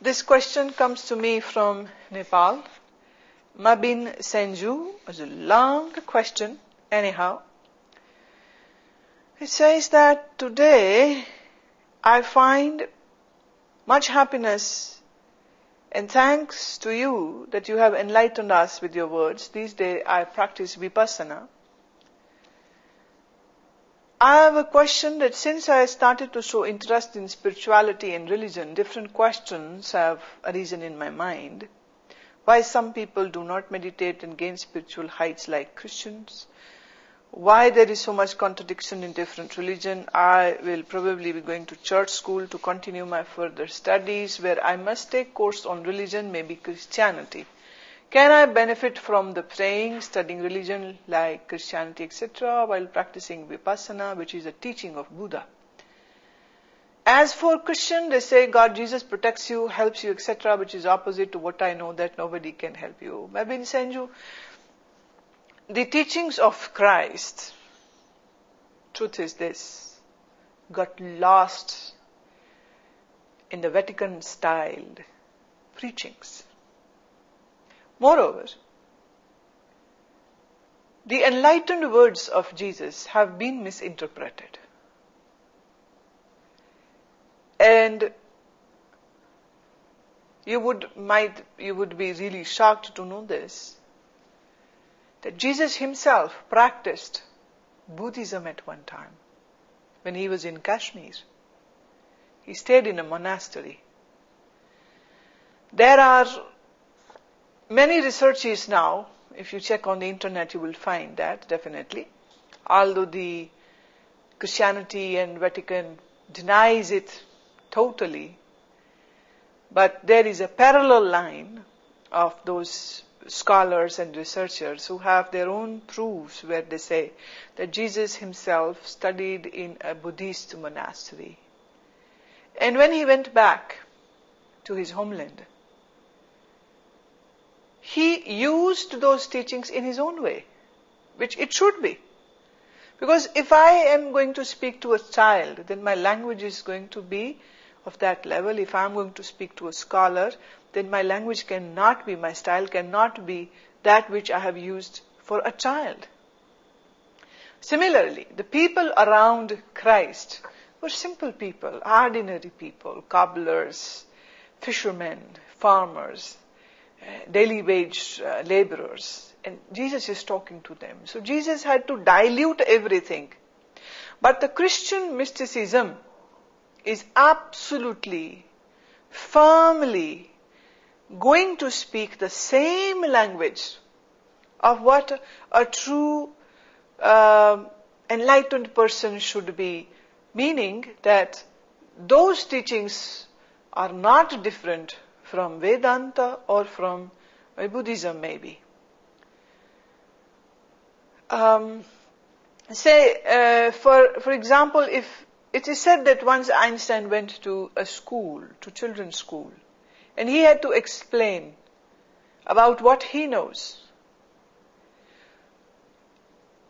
This question comes to me from Nepal. Mabe Sanju. It's a long question, anyhow. It says that today I find much happiness and thanks to you that you have enlightened us with your words. These days I practice Vipassana. I have a question that since I started to show interest in spirituality and religion, different questions have arisen in my mind. Why some people do not meditate and gain spiritual heights like Christians? Why there is so much contradiction in different religions? I will probably be going to church school to continue my further studies where I must take course on religion, maybe Christianity. Can I benefit from the praying, studying religion like Christianity, etc., while practicing Vipassana, which is a teaching of Buddha? As for Christian, they say God, Jesus protects you, helps you, etc., which is opposite to what I know, that nobody can help you. Mabe Sanju, the teachings of Christ, truth is this, got lost in the Vatican-styled preachings. Moreover, the enlightened words of Jesus have been misinterpreted. And you would be really shocked to know this, that Jesus himself practiced Buddhism at one time when he was in Kashmir. He stayed in a monastery. There are many researches now. If you check on the internet, you will find that, definitely. Although the Christianity and Vatican denies it totally, but there is a parallel line of those scholars and researchers who have their own proofs where they say that Jesus himself studied in a Buddhist monastery. And when he went back to his homeland, he used those teachings in his own way, which it should be. Because if I am going to speak to a child, then my language is going to be of that level. If I am going to speak to a scholar, then my language cannot be, my style cannot be that which I have used for a child. Similarly, the people around Christ were simple people, ordinary people, cobblers, fishermen, farmers, daily wage laborers. And Jesus is talking to them. So Jesus had to dilute everything. But the Christian mysticism is absolutely, firmly going to speak the same language of what a true enlightened person should be, meaning that those teachings are not different from Vedanta or from Buddhism maybe. For example, if it is said that once Einstein went to a school, to children's school, and he had to explain about what he knows.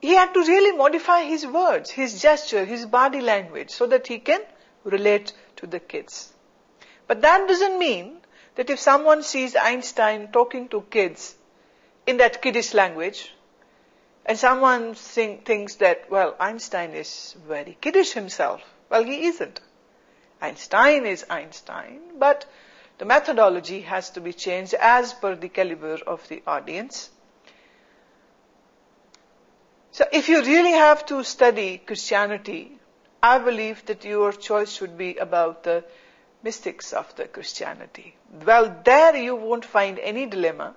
He had to really modify his words, his gesture, his body language, so that he can relate to the kids. But that doesn't mean that if someone sees Einstein talking to kids in that kiddish language, and someone thinks that, well, Einstein is very kiddish himself. Well, he isn't. Einstein is Einstein, but the methodology has to be changed as per the caliber of the audience. So if you really have to study Christianity, I believe that your choice should be about the mystics of the Christianity. Well, there you won't find any dilemma.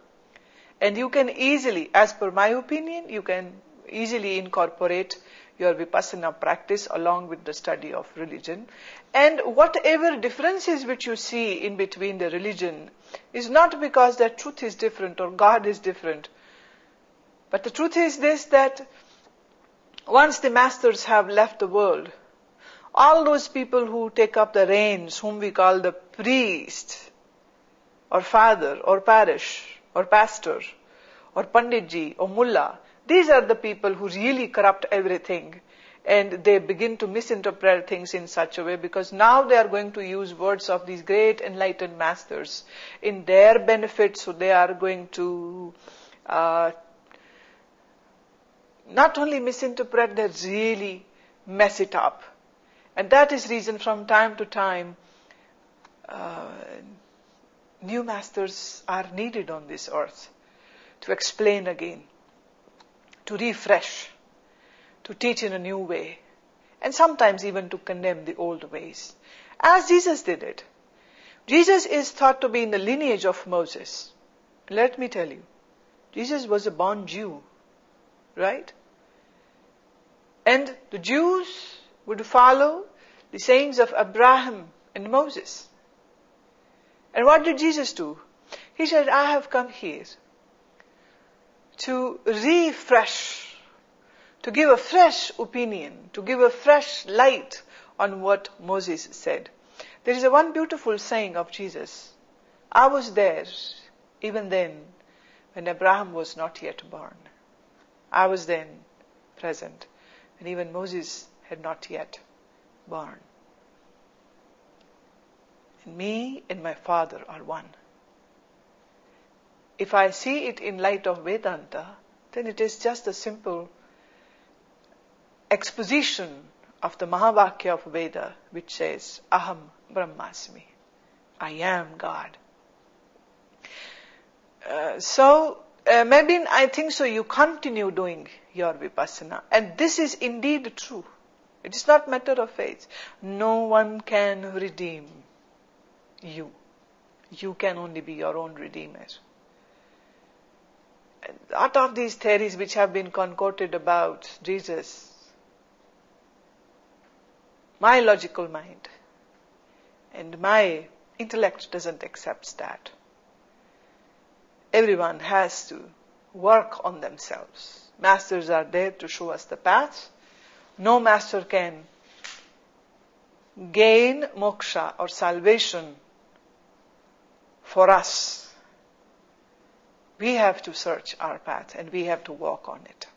And you can easily, as per my opinion, you can easily incorporate your Vipassana practice along with the study of religion. And whatever differences which you see in between the religion is not because that truth is different or God is different. But the truth is this, that once the masters have left the world, all those people who take up the reins, whom we call the priest, or father, or parish, or pastor, or panditji, or mullah, these are the people who really corrupt everything. and they begin to misinterpret things in such a way, because now they are going to use words of these great enlightened masters in their benefit, so they are going to not only misinterpret, they really mess it up. And that is reason from time to time new masters are needed on this earth to explain again, to refresh, to teach in a new way, and sometimes even to condemn the old ways, as Jesus did it. Jesus is thought to be in the lineage of Moses. Let me tell you, Jesus was a born Jew, right? And the Jews would follow the sayings of Abraham and Moses. And what did Jesus do? He said, I have come here to refresh, to give a fresh opinion, to give a fresh light on what Moses said. There is one beautiful saying of Jesus. I was there even then when Abraham was not yet born. I was then present when even Moses had not yet born. And me and my Father are one. If I see it in light of Vedanta, then it is just a simple exposition of the Mahavakya of Veda, which says, Aham Brahmasmi. I am God. Maybe I think so you continue doing your Vipassana. And this is indeed true. It is not matter of faith. No one can redeem you. You can only be your own redeemer. A lot of these theories which have been concocted about Jesus, my logical mind and my intellect doesn't accept that. Everyone has to work on themselves. Masters are there to show us the path. No master can gain moksha or salvation for us. We have to search our path and we have to walk on it.